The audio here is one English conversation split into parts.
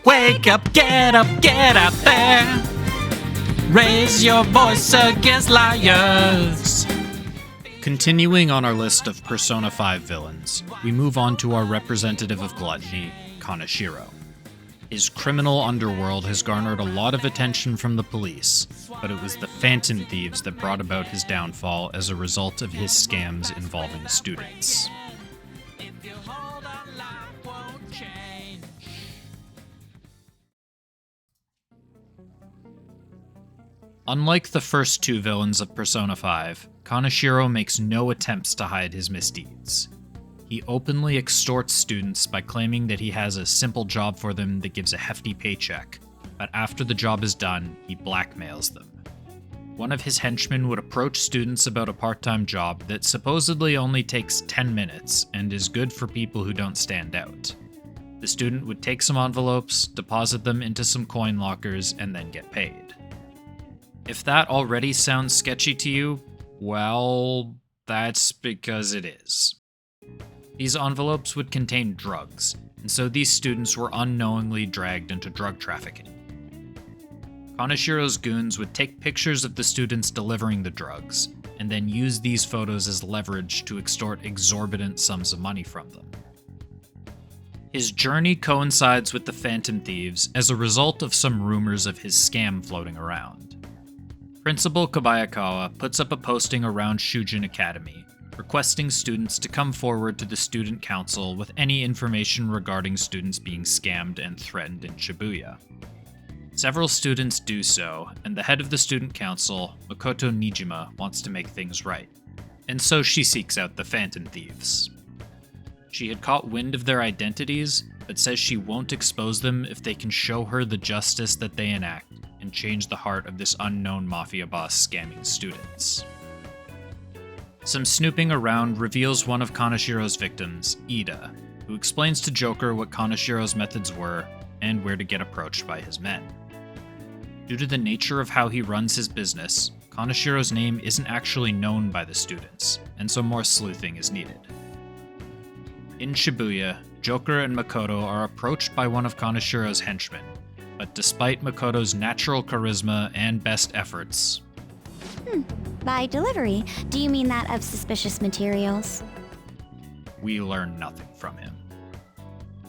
Wake up, get out there. Raise your voice against liars. Continuing on our list of Persona 5 villains, we move on to our representative of Gluttony, Kaneshiro. His criminal underworld has garnered a lot of attention from the police, but it was the Phantom Thieves that brought about his downfall as a result of his scams involving students. Unlike the first two villains of Persona 5, Kaneshiro makes no attempts to hide his misdeeds. He openly extorts students by claiming that he has a simple job for them that gives a hefty paycheck, but after the job is done, he blackmails them. One of his henchmen would approach students about a part-time job that supposedly only takes 10 minutes and is good for people who don't stand out. The student would take some envelopes, deposit them into some coin lockers, and then get paid. If that already sounds sketchy to you, well, that's because it is. These envelopes would contain drugs, and so these students were unknowingly dragged into drug trafficking. Kaneshiro's goons would take pictures of the students delivering the drugs, and then use these photos as leverage to extort exorbitant sums of money from them. His journey coincides with the Phantom Thieves as a result of some rumors of his scam floating around. Principal Kobayakawa puts up a posting around Shujin Academy, requesting students to come forward to the student council with any information regarding students being scammed and threatened in Shibuya. Several students do so, and the head of the student council, Makoto Nijima, wants to make things right, and so she seeks out the Phantom Thieves. She had caught wind of their identities, but says she won't expose them if they can show her the justice that they enact and change the heart of this unknown mafia boss scamming students. Some snooping around reveals one of Kaneshiro's victims, Ida, who explains to Joker what Kaneshiro's methods were and where to get approached by his men. Due to the nature of how he runs his business, Kaneshiro's name isn't actually known by the students, and so more sleuthing is needed. In Shibuya, Joker and Makoto are approached by one of Kaneshiro's henchmen, but despite Makoto's natural charisma and best efforts... By delivery, do you mean that of suspicious materials? We learn nothing from him.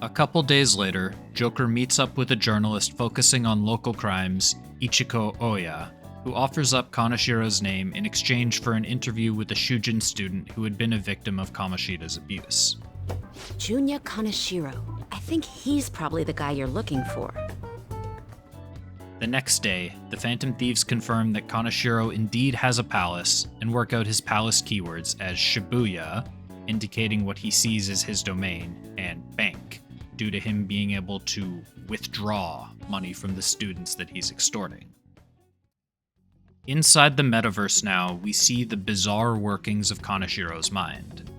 A couple days later, Joker meets up with a journalist focusing on local crimes, Ichiko Oya, who offers up Kaneshiro's name in exchange for an interview with a Shujin student who had been a victim of Kamoshida's abuse. Junya Kaneshiro. I think he's probably the guy you're looking for. The next day, the Phantom Thieves confirm that Kaneshiro indeed has a palace and work out his palace keywords as Shibuya, indicating what he sees as his domain, and bank, due to him being able to withdraw money from the students that he's extorting. Inside the metaverse now, we see the bizarre workings of Kaneshiro's mind.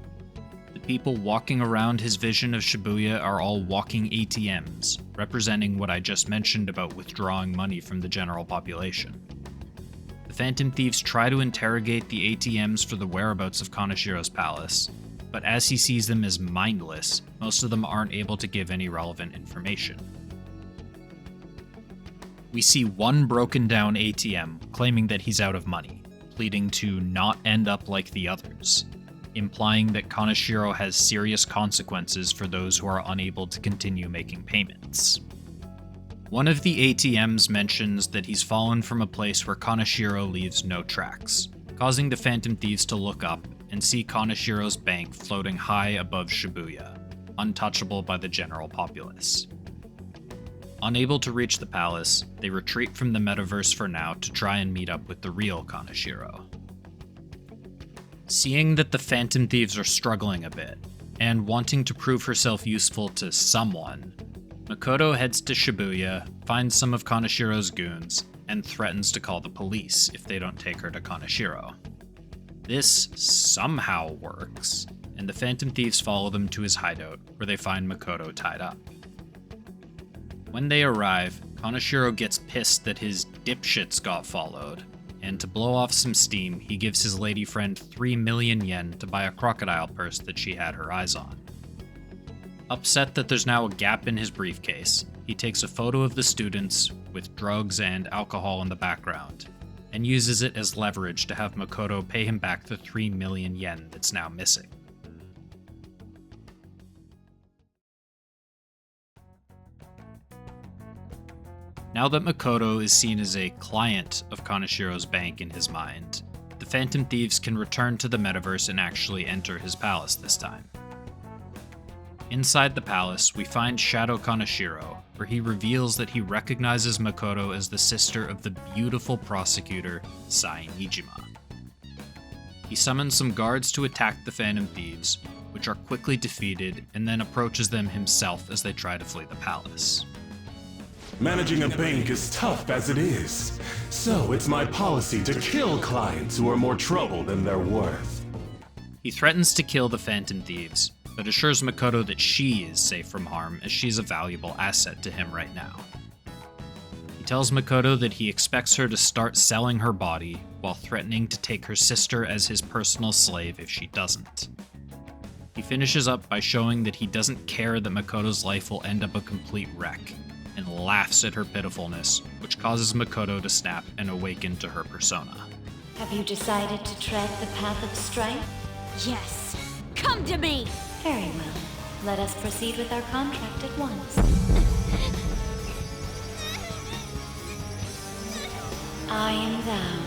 The people walking around his vision of Shibuya are all walking ATMs, representing what I just mentioned about withdrawing money from the general population. The Phantom Thieves try to interrogate the ATMs for the whereabouts of Kaneshiro's palace, but as he sees them as mindless, most of them aren't able to give any relevant information. We see one broken down ATM claiming that he's out of money, pleading to not end up like the others, implying that Kaneshiro has serious consequences for those who are unable to continue making payments. One of the ATMs mentions that he's fallen from a place where Kaneshiro leaves no tracks, causing the Phantom Thieves to look up and see Kaneshiro's bank floating high above Shibuya, untouchable by the general populace. Unable to reach the palace, they retreat from the metaverse for now to try and meet up with the real Kaneshiro. Seeing that the Phantom Thieves are struggling a bit, and wanting to prove herself useful to someone, Makoto heads to Shibuya, finds some of Kaneshiro's goons, and threatens to call the police if they don't take her to Kaneshiro. This somehow works, and the Phantom Thieves follow them to his hideout, where they find Makoto tied up. When they arrive, Kaneshiro gets pissed that his dipshits got followed, and to blow off some steam, he gives his lady friend 3 million yen to buy a crocodile purse that she had her eyes on. Upset that there's now a gap in his briefcase, he he takes a photo of the students with drugs and alcohol in the background, and uses it as leverage to have Makoto pay him back the 3 million yen that's now missing. Now that Makoto is seen as a client of Kaneshiro's bank in his mind, the Phantom Thieves can return to the metaverse and actually enter his palace this time. Inside the palace, we find Shadow Kaneshiro, where he reveals that he recognizes Makoto as the sister of the beautiful prosecutor, Sai Nijima. He summons some guards to attack the Phantom Thieves, which are quickly defeated, and then approaches them himself as they try to flee the palace. Managing a bank is tough as it is, so it's my policy to kill clients who are more trouble than they're worth. He threatens to kill the Phantom Thieves, but assures Makoto that she is safe from harm as she's a valuable asset to him right now. He tells Makoto that he expects her to start selling her body, while threatening to take her sister as his personal slave if she doesn't. He finishes up by showing that he doesn't care that Makoto's life will end up a complete wreck, and laughs at her pitifulness, which causes Makoto to snap and awaken to her persona. Have you decided to tread the path of strife? Yes. Come to me! Very well. Let us proceed with our contract at once. I am thou.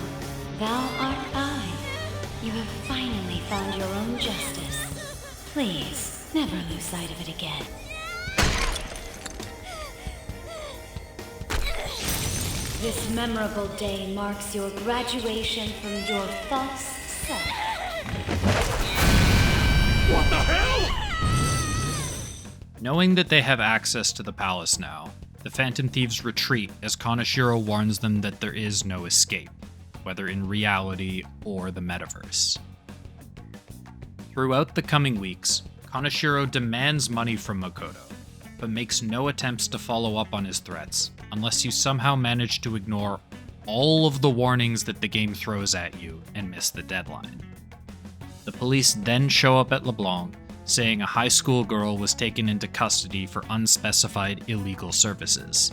Thou art I. You have finally found your own justice. Please, never lose sight of it again. This memorable day marks your graduation from your false self. What the hell? Knowing that they have access to the palace now, the Phantom Thieves retreat as Kaneshiro warns them that there is no escape, whether in reality or the metaverse. Throughout the coming weeks, Kaneshiro demands money from Makoto, but makes no attempts to follow up on his threats unless you somehow manage to ignore all of the warnings that the game throws at you and miss the deadline. The police then show up at LeBlanc, saying a high school girl was taken into custody for unspecified illegal services,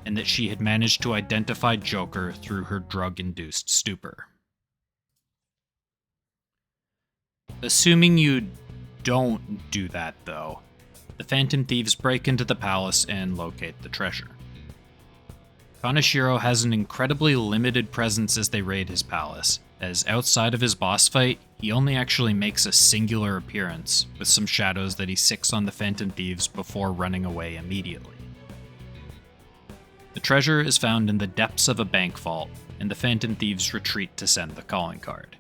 and that she had managed to identify Joker through her drug-induced stupor. Assuming you don't do that, though, the Phantom Thieves break into the palace and locate the treasure. Kaneshiro has an incredibly limited presence as they raid his palace, as outside of his boss fight, he only actually makes a singular appearance, with some shadows that he sicks on the Phantom Thieves before running away immediately. The treasure is found in the depths of a bank vault, and the Phantom Thieves retreat to send the calling card.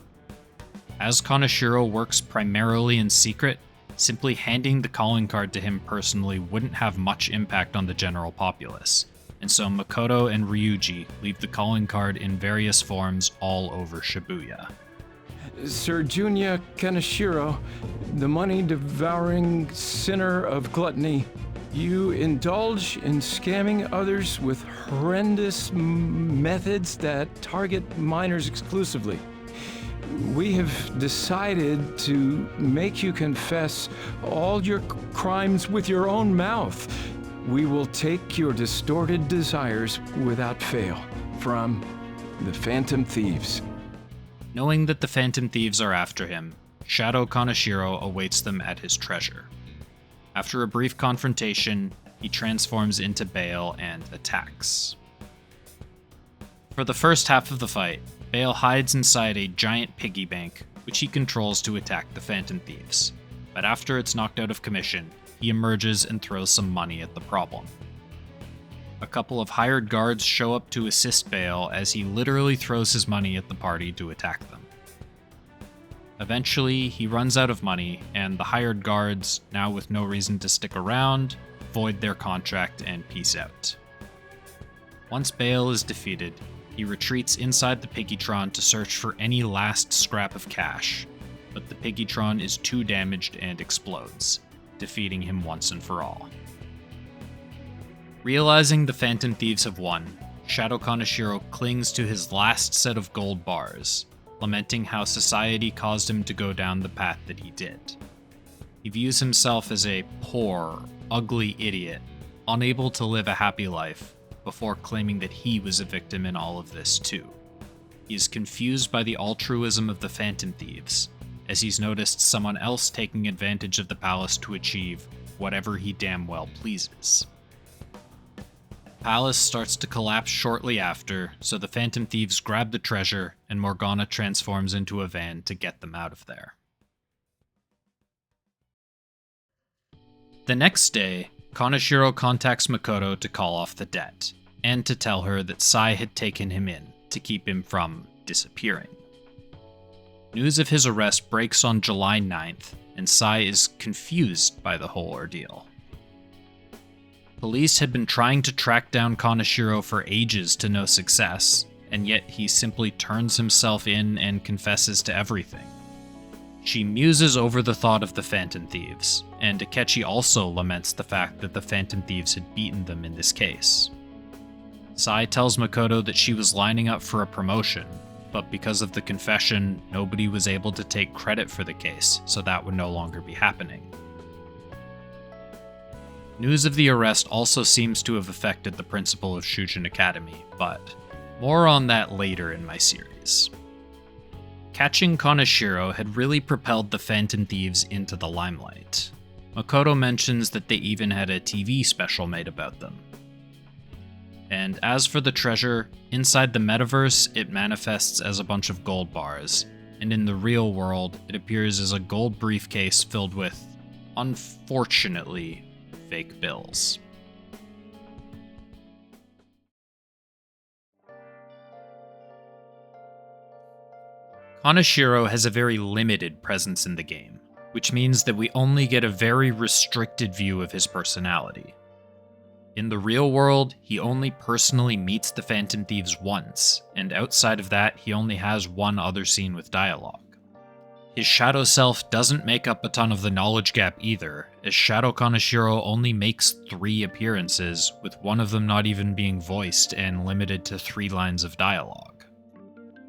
As Kaneshiro works primarily in secret, simply handing the calling card to him personally wouldn't have much impact on the general populace, and so Makoto and Ryuji leave the calling card in various forms all over Shibuya. Sir Junya Kaneshiro, the money-devouring sinner of gluttony, you indulge in scamming others with horrendous methods that target minors exclusively. We have decided to make you confess all your crimes with your own mouth. We will take your distorted desires without fail from the Phantom Thieves. Knowing that the Phantom Thieves are after him, Shadow Kaneshiro awaits them at his treasure. After a brief confrontation, he transforms into Bale and attacks. For the first half of the fight, Bale hides inside a giant piggy bank, which he controls to attack the Phantom Thieves, but after it's knocked out of commission, he emerges and throws some money at the problem. A couple of hired guards show up to assist Bale as he literally throws his money at the party to attack them. Eventually, he runs out of money, and the hired guards, now with no reason to stick around, void their contract and peace out. Once Bale is defeated, he retreats inside the Piggytron to search for any last scrap of cash, but the Piggytron is too damaged and explodes, defeating him once and for all. Realizing the Phantom Thieves have won, Shadow Kaneshiro clings to his last set of gold bars, lamenting how society caused him to go down the path that he did. He views himself as a poor, ugly idiot, unable to live a happy life, before claiming that he was a victim in all of this too. He is confused by the altruism of the Phantom Thieves, as he's noticed someone else taking advantage of the palace to achieve whatever he damn well pleases. The palace starts to collapse shortly after, so the Phantom Thieves grab the treasure and Morgana transforms into a van to get them out of there. The next day, Kaneshiro contacts Makoto to call off the debt, and to tell her that Sai had taken him in to keep him from disappearing. News of his arrest breaks on July 9th, and Sai is confused by the whole ordeal. Police had been trying to track down Kaneshiro for ages to no success, and yet he simply turns himself in and confesses to everything. She muses over the thought of the Phantom Thieves, and Akechi also laments the fact that the Phantom Thieves had beaten them in this case. Sai tells Makoto that she was lining up for a promotion, but because of the confession, nobody was able to take credit for the case, so that would no longer be happening. News of the arrest also seems to have affected the principal of Shujin Academy, but more on that later in my series. Catching Kaneshiro had really propelled the Phantom Thieves into the limelight. Makoto mentions that they even had a TV special made about them. And as for the treasure, inside the metaverse, it manifests as a bunch of gold bars, and in the real world, it appears as a gold briefcase filled with, unfortunately, fake bills. Kaneshiro has a very limited presence in the game, which means that we only get a very restricted view of his personality. In the real world, he only personally meets the Phantom Thieves once, and outside of that, he only has one other scene with dialogue. His shadow self doesn't make up a ton of the knowledge gap either, as Shadow Kaneshiro only makes 3 appearances, with one of them not even being voiced and limited to 3 lines of dialogue.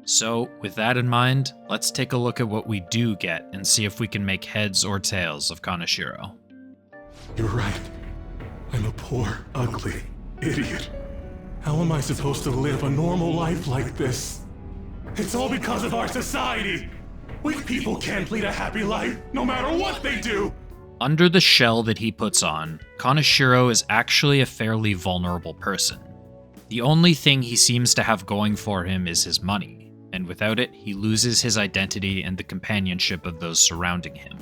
So, with that in mind, let's take a look at what we do get and see if we can make heads or tails of Kaneshiro. You're right. I'm a poor, ugly idiot. How am I supposed to live a normal life like this? It's all because of our society! Weak people can't lead a happy life, no matter what they do! Under the shell that he puts on, Kaneshiro is actually a fairly vulnerable person. The only thing he seems to have going for him is his money, and without it, he loses his identity and the companionship of those surrounding him.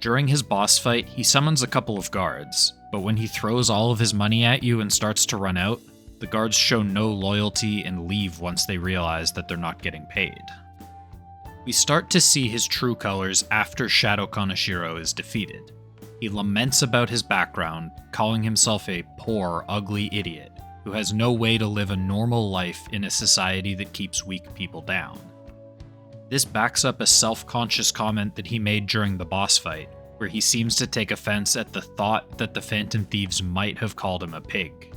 During his boss fight, he summons a couple of guards, but when he throws all of his money at you and starts to run out, the guards show no loyalty and leave once they realize that they're not getting paid. We start to see his true colors after Shadow Kaneshiro is defeated. He laments about his background, calling himself a poor, ugly idiot who has no way to live a normal life in a society that keeps weak people down. This backs up a self-conscious comment that he made during the boss fight, where he seems to take offense at the thought that the Phantom Thieves might have called him a pig.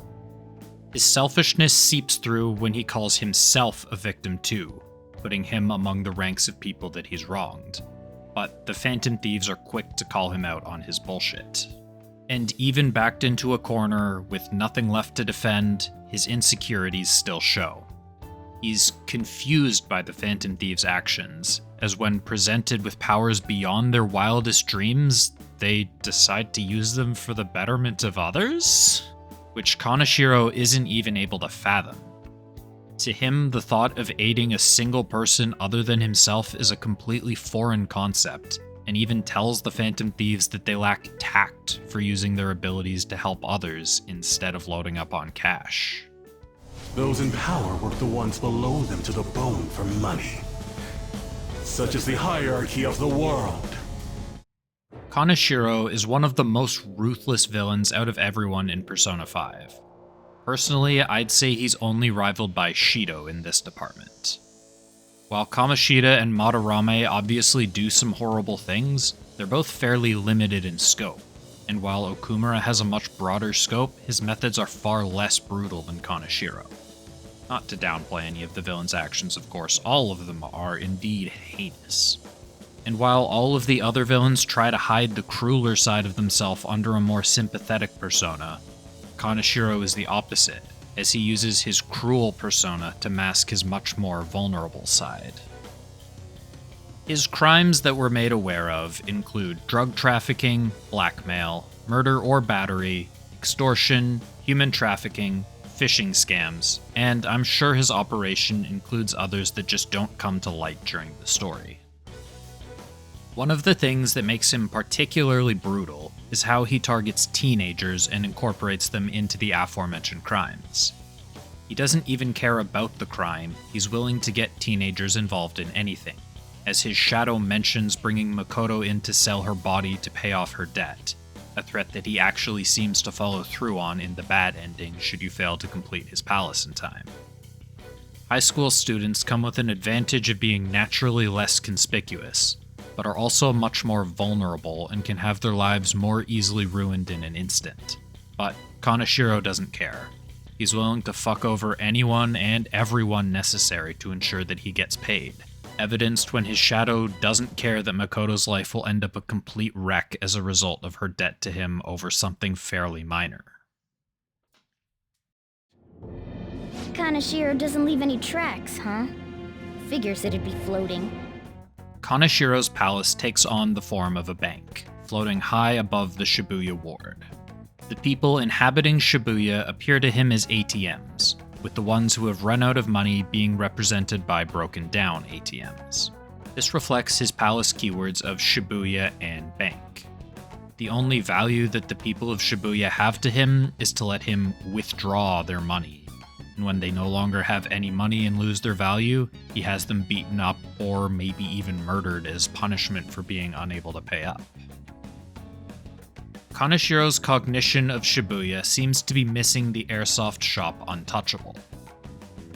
His selfishness seeps through when he calls himself a victim too, putting him among the ranks of people that he's wronged. But the Phantom Thieves are quick to call him out on his bullshit. And even backed into a corner with nothing left to defend, his insecurities still show. He's confused by the Phantom Thieves' actions, as when presented with powers beyond their wildest dreams, they decide to use them for the betterment of others? Which Kaneshiro isn't even able to fathom. To him, the thought of aiding a single person other than himself is a completely foreign concept, and even tells the Phantom Thieves that they lack tact for using their abilities to help others instead of loading up on cash. Those in power work the ones below them to the bone for money. Such is the hierarchy of the world. Kaneshiro is one of the most ruthless villains out of everyone in Persona 5. Personally, I'd say he's only rivaled by Shido in this department. While Kamoshida and Madarame obviously do some horrible things, they're both fairly limited in scope, and while Okumura has a much broader scope, his methods are far less brutal than Kaneshiro. Not to downplay any of the villain's actions, of course, all of them are indeed heinous. And while all of the other villains try to hide the crueler side of themselves under a more sympathetic persona, Kaneshiro is the opposite, as he uses his cruel persona to mask his much more vulnerable side. His crimes that we're made aware of include drug trafficking, blackmail, murder or battery, extortion, human trafficking, phishing scams, and I'm sure his operation includes others that just don't come to light during the story. One of the things that makes him particularly brutal is how he targets teenagers and incorporates them into the aforementioned crimes. He doesn't even care about the crime, he's willing to get teenagers involved in anything, as his shadow mentions bringing Makoto in to sell her body to pay off her debt, a threat that he actually seems to follow through on in the bad ending should you fail to complete his palace in time. High school students come with an advantage of being naturally less conspicuous, but are also much more vulnerable and can have their lives more easily ruined in an instant. But Kaneshiro doesn't care. He's willing to fuck over anyone and everyone necessary to ensure that he gets paid, evidenced when his shadow doesn't care that Makoto's life will end up a complete wreck as a result of her debt to him over something fairly minor. Kaneshiro doesn't leave any tracks, huh? Figures it'd be floating. Kaneshiro's palace takes on the form of a bank, floating high above the Shibuya ward. The people inhabiting Shibuya appear to him as ATMs, with the ones who have run out of money being represented by broken down ATMs. This reflects his palace keywords of Shibuya and bank. The only value that the people of Shibuya have to him is to let him withdraw their money, and when they no longer have any money and lose their value, he has them beaten up or maybe even murdered as punishment for being unable to pay up. Kaneshiro's cognition of Shibuya seems to be missing the airsoft shop untouchable.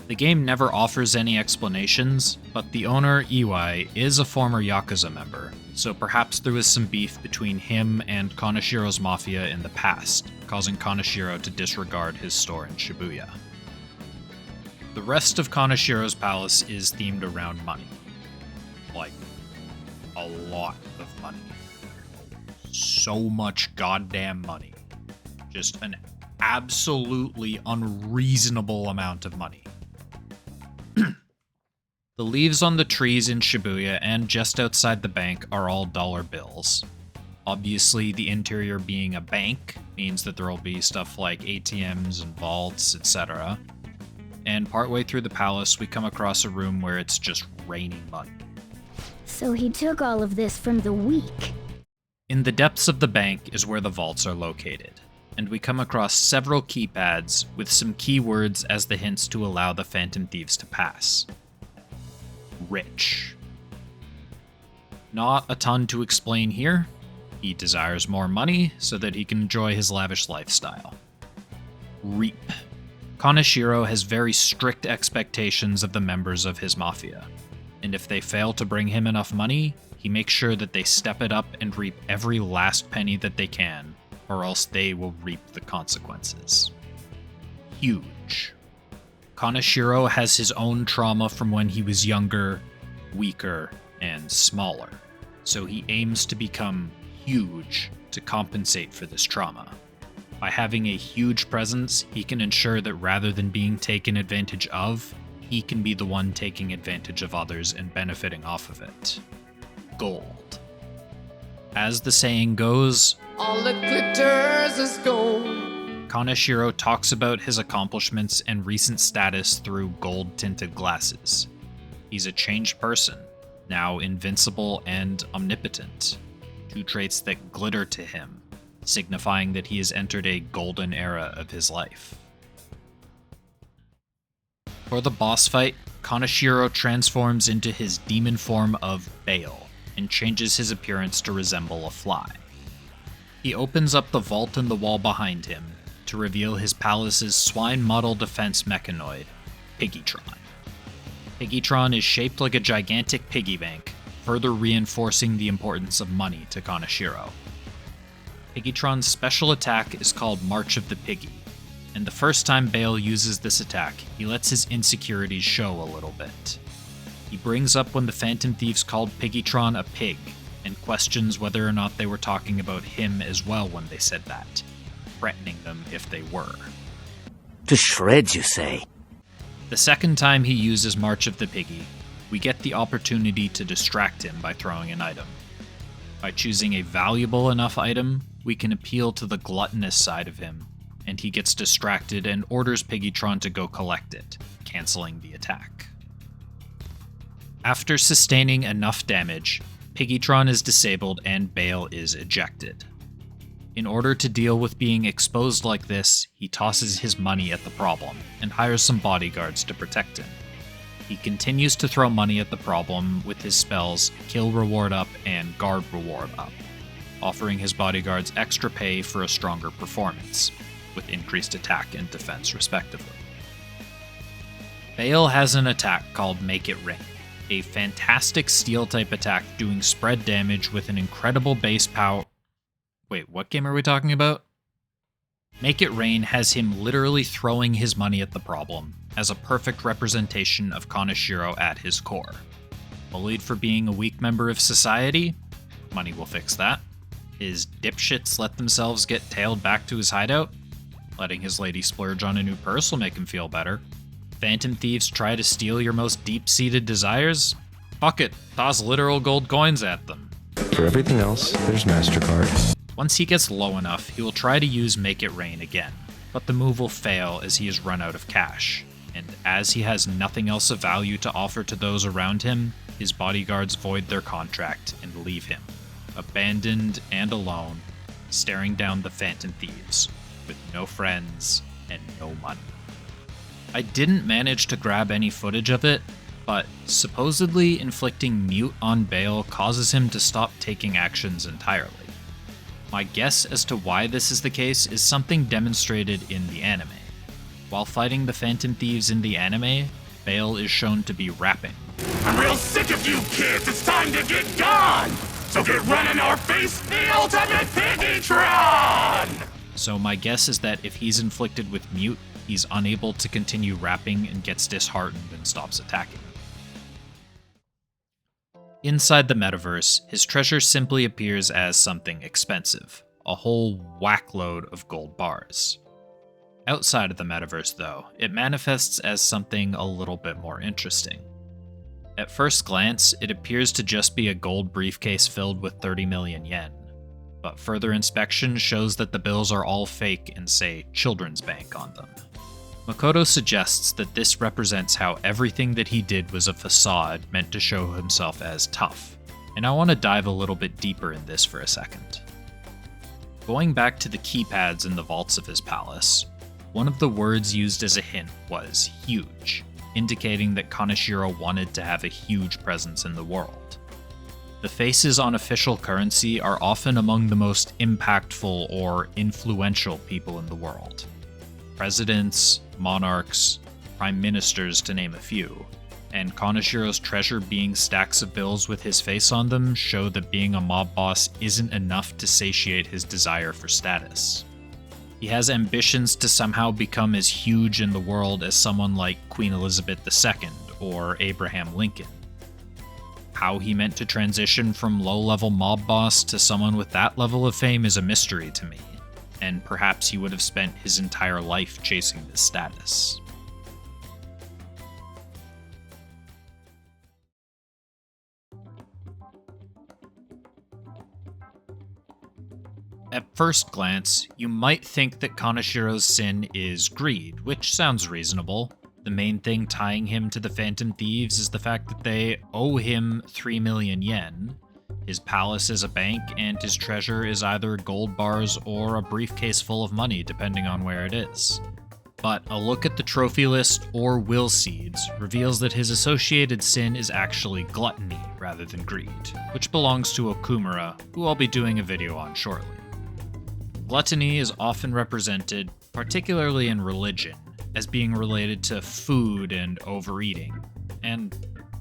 The game never offers any explanations, but the owner, Iwai, is a former Yakuza member, so perhaps there was some beef between him and Kaneshiro's mafia in the past, causing Kaneshiro to disregard his store in Shibuya. The rest of Kaneshiro's palace is themed around money. Like, a lot of money. So much goddamn money. Just an absolutely unreasonable amount of money. The leaves on the trees in Shibuya and just outside the bank are all dollar bills. Obviously, the interior being a bank means that there will be stuff like ATMs and vaults, etc. And partway through the palace, we come across a room where it's just raining money. So he took all of this from the weak. In the depths of the bank is where the vaults are located, and we come across several keypads with some keywords as the hints to allow the Phantom Thieves to pass. Rich. Not a ton to explain here. He desires more money so that he can enjoy his lavish lifestyle. Reap. Kaneshiro has very strict expectations of the members of his mafia, and if they fail to bring him enough money, he makes sure that they step it up and reap every last penny that they can, or else they will reap the consequences. Huge. Kaneshiro has his own trauma from when he was younger, weaker, and smaller, so he aims to become huge to compensate for this trauma. By having a huge presence, he can ensure that rather than being taken advantage of, he can be the one taking advantage of others and benefiting off of it. Gold. As the saying goes, all that glitters is gold. Kaneshiro talks about his accomplishments and recent status through gold-tinted glasses. He's a changed person, now invincible and omnipotent, two traits that glitter to him, signifying that he has entered a golden era of his life. For the boss fight, Kaneshiro transforms into his demon form of Bale, and changes his appearance to resemble a fly. He opens up the vault in the wall behind him to reveal his palace's swine model defense mechanoid, Piggytron. Piggytron is shaped like a gigantic piggy bank, further reinforcing the importance of money to Kaneshiro. Piggytron's special attack is called March of the Piggy, and the first time Bale uses this attack, he lets his insecurities show a little bit. He brings up when the Phantom Thieves called Piggytron a pig, and questions whether or not they were talking about him as well when they said that. threatening them if they were. To shreds, you say? The second time he uses March of the Piggy, we get the opportunity to distract him by throwing an item. By choosing a valuable enough item, we can appeal to the gluttonous side of him, and he gets distracted and orders Piggytron to go collect it, canceling the attack. After sustaining enough damage, Piggytron is disabled and Bale is ejected. In order to deal with being exposed like this, he tosses his money at the problem and hires some bodyguards to protect him. He continues to throw money at the problem with his spells Kill Reward Up and Guard Reward Up, offering his bodyguards extra pay for a stronger performance, with increased attack and defense respectively. Bale has an attack called Make It Rain, a fantastic steel-type attack doing spread damage with an incredible base power. Wait, what game are we talking about? Make It Rain has him literally throwing his money at the problem, as a perfect representation of Kaneshiro at his core. Bullied for being a weak member of society? Money will fix that. His dipshits let themselves get tailed back to his hideout? Letting his lady splurge on a new purse will make him feel better. Phantom thieves try to steal your most deep-seated desires? Fuck it, toss literal gold coins at them. For everything else, there's MasterCard. Once he gets low enough, he will try to use Make It Rain again, but the move will fail as he has run out of cash, and as he has nothing else of value to offer to those around him, his bodyguards void their contract and leave him, abandoned and alone, staring down the Phantom Thieves, with no friends and no money. I didn't manage to grab any footage of it, but supposedly inflicting mute on Bale causes him to stop taking actions entirely. My guess as to why this is the case is something demonstrated in the anime. While fighting the Phantom Thieves in the anime, Bale is shown to be rapping. I'm real sick of you kids, it's time to get gone! So get running or face the ultimate Piggytron! So my guess is that if he's inflicted with mute, he's unable to continue rapping and gets disheartened and stops attacking. Inside the metaverse, his treasure simply appears as something expensive, a whole whackload of gold bars. Outside of the metaverse, though, it manifests as something a little bit more interesting. At first glance, it appears to just be a gold briefcase filled with 30 million yen, but further inspection shows that the bills are all fake and say Children's Bank on them. Makoto suggests that this represents how everything that he did was a facade meant to show himself as tough, and I want to dive a little bit deeper in this for a second. Going back to the keypads in the vaults of his palace, one of the words used as a hint was huge, indicating that Kaneshiro wanted to have a huge presence in the world. The faces on official currency are often among the most impactful or influential people in the world. Presidents, monarchs, prime ministers to name a few, and Kaneshiro's treasure being stacks of bills with his face on them show that being a mob boss isn't enough to satiate his desire for status. He has ambitions to somehow become as huge in the world as someone like Queen Elizabeth II or Abraham Lincoln. How he meant to transition from low-level mob boss to someone with that level of fame is a mystery to me, and perhaps he would have spent his entire life chasing this status. At first glance, you might think that Kaneshiro's sin is greed, which sounds reasonable. The main thing tying him to the Phantom Thieves is the fact that they owe him 3 million yen. His palace is a bank, and his treasure is either gold bars or a briefcase full of money, depending on where it is. But a look at the trophy list or will seeds reveals that his associated sin is actually gluttony rather than greed, which belongs to Okumura, who I'll be doing a video on shortly. Gluttony is often represented, particularly in religion, as being related to food and overeating, and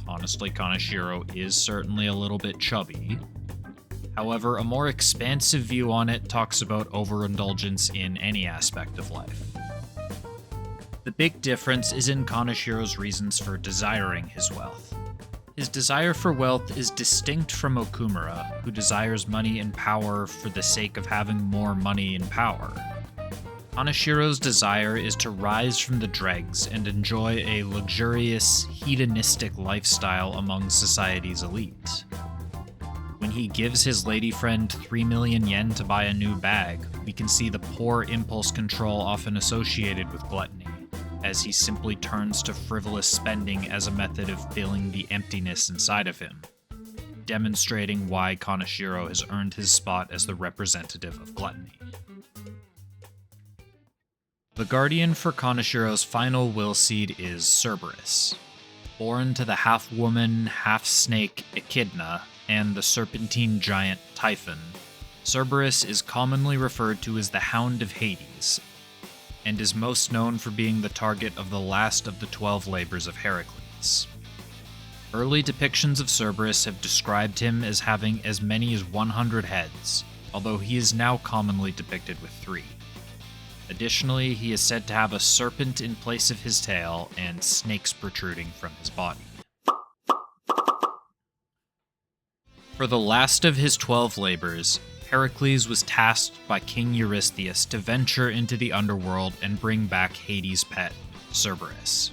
honestly, Kaneshiro is certainly a little bit chubby. However, a more expansive view on it talks about overindulgence in any aspect of life. The big difference is in Kaneshiro's reasons for desiring his wealth. His desire for wealth is distinct from Okumura, who desires money and power for the sake of having more money and power. Kaneshiro's desire is to rise from the dregs and enjoy a luxurious, hedonistic lifestyle among society's elite. When he gives his lady friend 3 million yen to buy a new bag, we can see the poor impulse control often associated with gluttony, as he simply turns to frivolous spending as a method of filling the emptiness inside of him, demonstrating why Kaneshiro has earned his spot as the representative of gluttony. The guardian for Kaneshiro's final will seed is Cerberus. Born to the half-woman, half-snake Echidna and the serpentine giant Typhon, Cerberus is commonly referred to as the Hound of Hades, and is most known for being the target of the last of the 12 labors of Heracles. Early depictions of Cerberus have described him as having as many as 100 heads, although he is now commonly depicted with 3. Additionally, he is said to have a serpent in place of his tail and snakes protruding from his body. For the last of his 12 labors, Heracles was tasked by King Eurystheus to venture into the underworld and bring back Hades' pet, Cerberus.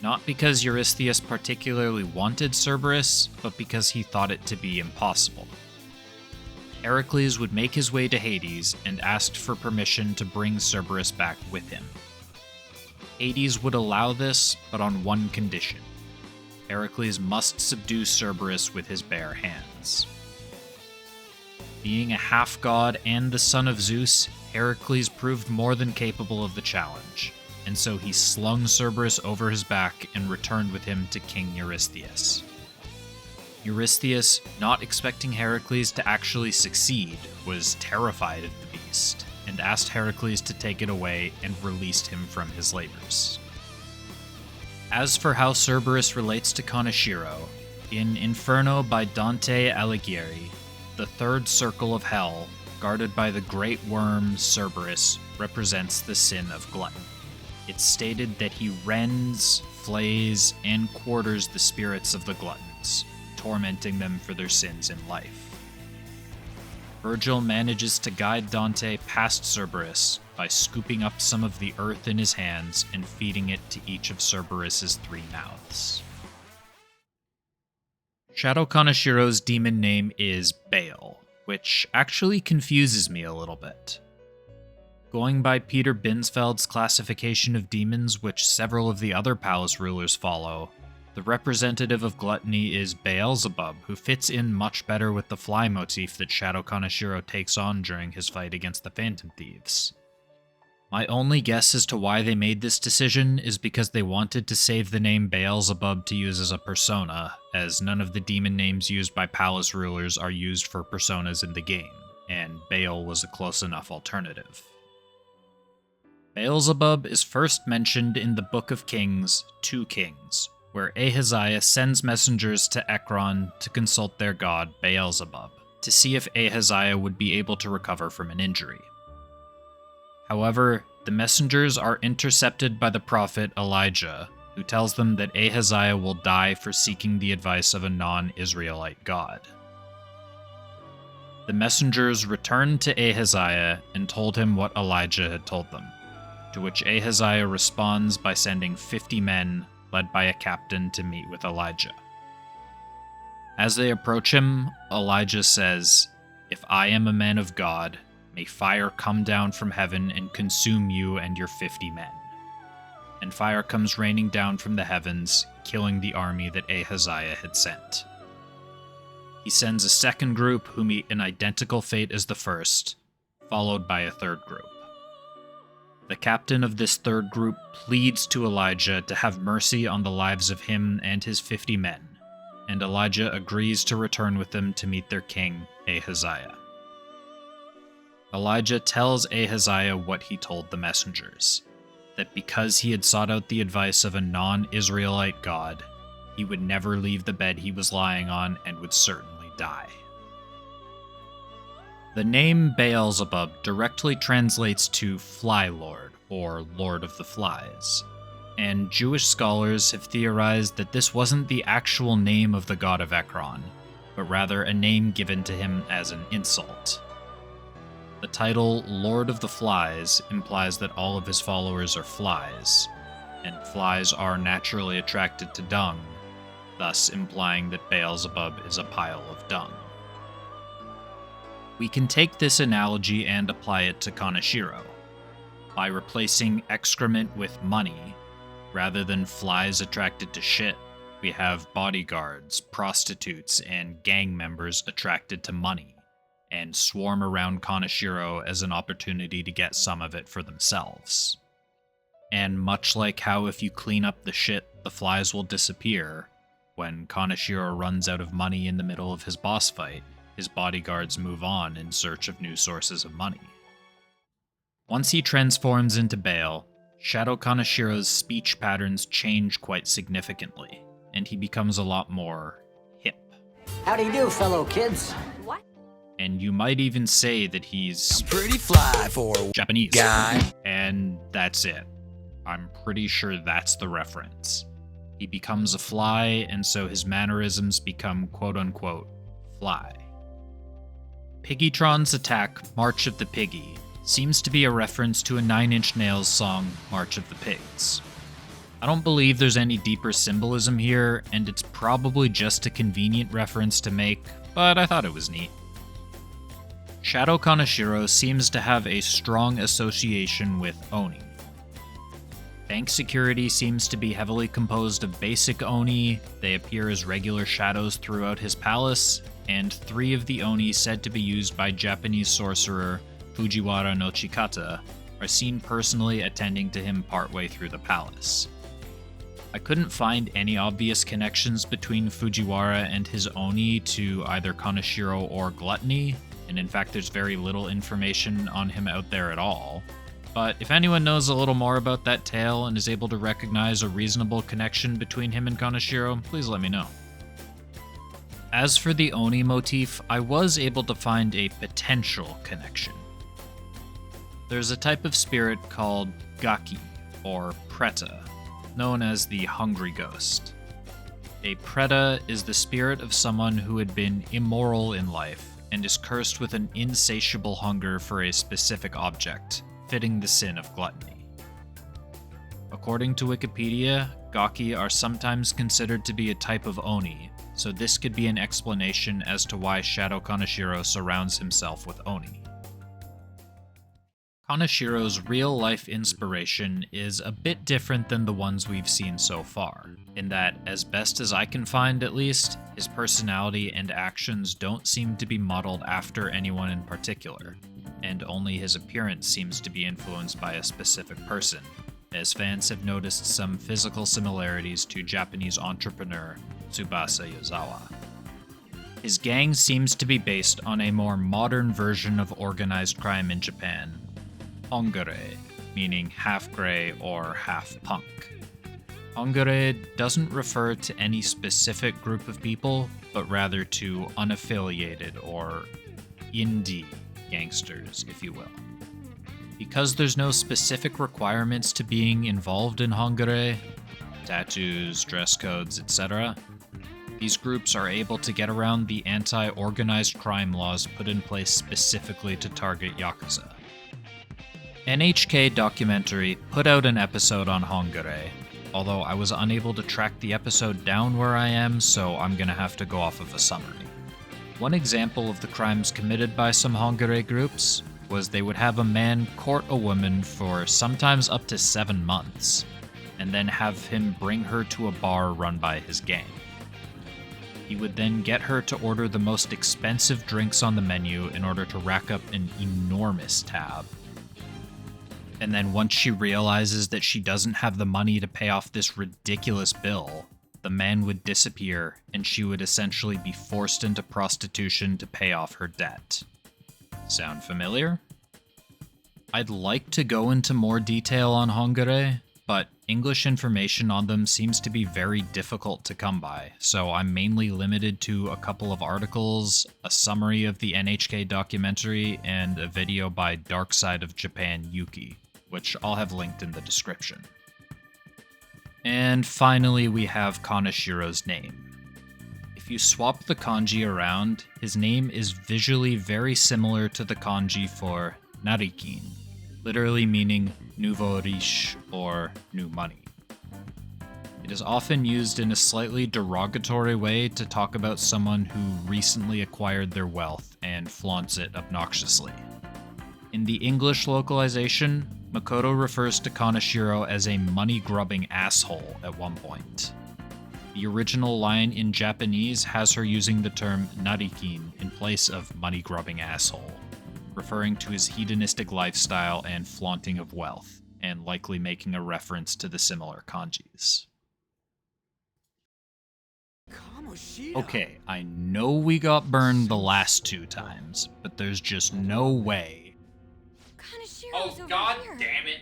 Not because Eurystheus particularly wanted Cerberus, but because he thought it to be impossible. Heracles would make his way to Hades and asked for permission to bring Cerberus back with him. Hades would allow this, but on one condition. Heracles must subdue Cerberus with his bare hands. Being a half-god and the son of Zeus, Heracles proved more than capable of the challenge, and so he slung Cerberus over his back and returned with him to King Eurystheus. Eurystheus, not expecting Heracles to actually succeed, was terrified of the beast, and asked Heracles to take it away and released him from his labors. As for how Cerberus relates to Kaneshiro, in Inferno by Dante Alighieri, the third circle of hell, guarded by the great worm Cerberus, represents the sin of gluttony. It's stated that he rends, flays, and quarters the spirits of the gluttons, tormenting them for their sins in life. Virgil manages to guide Dante past Cerberus by scooping up some of the earth in his hands and feeding it to each of Cerberus's 3 mouths. Shadow Kaneshiro's demon name is Baal, which actually confuses me a little bit. Going by Peter Binsfeld's classification of demons, which several of the other palace rulers follow, the representative of gluttony is Beelzebub, who fits in much better with the fly motif that Shadow Kaneshiro takes on during his fight against the Phantom Thieves. My only guess as to why they made this decision is because they wanted to save the name Beelzebub to use as a persona, as none of the demon names used by palace rulers are used for personas in the game, and Baal was a close enough alternative. Beelzebub is first mentioned in the Book of Kings, 2 Kings, where Ahaziah sends messengers to Ekron to consult their god Beelzebub, to see if Ahaziah would be able to recover from an injury. However, the messengers are intercepted by the prophet Elijah, who tells them that Ahaziah will die for seeking the advice of a non-Israelite god. The messengers returned to Ahaziah and told him what Elijah had told them, to which Ahaziah responds by sending 50 men, led by a captain, to meet with Elijah. As they approach him, Elijah says, "If I am a man of God, may fire come down from heaven and consume you and your 50 men." And fire comes raining down from the heavens, killing the army that Ahaziah had sent. He sends a second group who meet an identical fate as the first, followed by a third group. The captain of this third group pleads to Elijah to have mercy on the lives of him and his 50 men, and Elijah agrees to return with them to meet their king, Ahaziah. Elijah tells Ahaziah what he told the messengers, that because he had sought out the advice of a non-Israelite god, he would never leave the bed he was lying on and would certainly die. The name Beelzebub directly translates to Fly Lord, or Lord of the Flies, and Jewish scholars have theorized that this wasn't the actual name of the god of Ekron, but rather a name given to him as an insult. The title Lord of the Flies implies that all of his followers are flies, and flies are naturally attracted to dung, thus implying that Beelzebub is a pile of dung. We can take this analogy and apply it to Kaneshiro. By replacing excrement with money, rather than flies attracted to shit, we have bodyguards, prostitutes, and gang members attracted to money, and swarm around Kaneshiro as an opportunity to get some of it for themselves. And much like how if you clean up the shit, the flies will disappear, when Kaneshiro runs out of money in the middle of his boss fight, his bodyguards move on in search of new sources of money. Once he transforms into Bale, Shadow Kaneshiro's speech patterns change quite significantly, and he becomes a lot more hip. How do you do, fellow kids? What? And you might even say that he's pretty fly for a Japanese guy. And that's it. I'm pretty sure that's the reference. He becomes a fly, and so his mannerisms become quote-unquote fly. Piggytron's attack, March of the Piggy, seems to be a reference to a Nine Inch Nails song, March of the Pigs. I don't believe there's any deeper symbolism here, and it's probably just a convenient reference to make, but I thought it was neat. Shadow Kaneshiro seems to have a strong association with Oni. Bank security seems to be heavily composed of basic Oni, they appear as regular shadows throughout his palace, and 3 of the Oni said to be used by Japanese sorcerer Fujiwara no Chikata are seen personally attending to him partway through the palace. I couldn't find any obvious connections between Fujiwara and his Oni to either Kaneshiro or Gluttony, and in fact there's very little information on him out there at all. But if anyone knows a little more about that tale and is able to recognize a reasonable connection between him and Kaneshiro, please let me know. As for the Oni motif, I was able to find a potential connection. There's a type of spirit called Gaki, or Preta, known as the Hungry Ghost. A Preta is the spirit of someone who had been immoral in life and is cursed with an insatiable hunger for a specific object, fitting the sin of gluttony. According to Wikipedia, Gaki are sometimes considered to be a type of Oni, so this could be an explanation as to why Shadow Kaneshiro surrounds himself with Oni. Kaneshiro's real-life inspiration is a bit different than the ones we've seen so far, in that, as best as I can find at least, his personality and actions don't seem to be modeled after anyone in particular, and only his appearance seems to be influenced by a specific person, as fans have noticed some physical similarities to Japanese entrepreneur Tsubasa Yozawa. His gang seems to be based on a more modern version of organized crime in Japan, Hongure, meaning half-gray or half-punk. Hongure doesn't refer to any specific group of people, but rather to unaffiliated or indie gangsters, if you will. Because there's no specific requirements to being involved in Hongure, tattoos, dress codes, etc., these groups are able to get around the anti-organized crime laws put in place specifically to target Yakuza. NHK Documentary put out an episode on Hongure, although I was unable to track the episode down where I am, so I'm gonna have to go off of a summary. One example of the crimes committed by some Hongure groups was they would have a man court a woman for sometimes up to 7 months, and then have him bring her to a bar run by his gang. He would then get her to order the most expensive drinks on the menu in order to rack up an enormous tab. And then once she realizes that she doesn't have the money to pay off this ridiculous bill, the man would disappear and she would essentially be forced into prostitution to pay off her debt. Sound familiar? I'd like to go into more detail on Hongure, but English information on them seems to be very difficult to come by, so I'm mainly limited to a couple of articles, a summary of the NHK documentary, and a video by Dark Side of Japan Yuki, which I'll have linked in the description. And finally, we have Kaneshiro's name. If If you swap the kanji around, his name is visually very similar to the kanji for narikin, literally meaning nouveau riche or new money. It is often used in a slightly derogatory way to talk about someone who recently acquired their wealth and flaunts it obnoxiously. In the English localization, Makoto refers to Kaneshiro as a money-grubbing asshole at one point. The original line in Japanese has her using the term narikin in place of money-grubbing asshole, referring to his hedonistic lifestyle and flaunting of wealth, and likely making a reference to the similar kanjis. Okay, I know we got burned the last 2 times, but there's just no way. Oh, god damn it.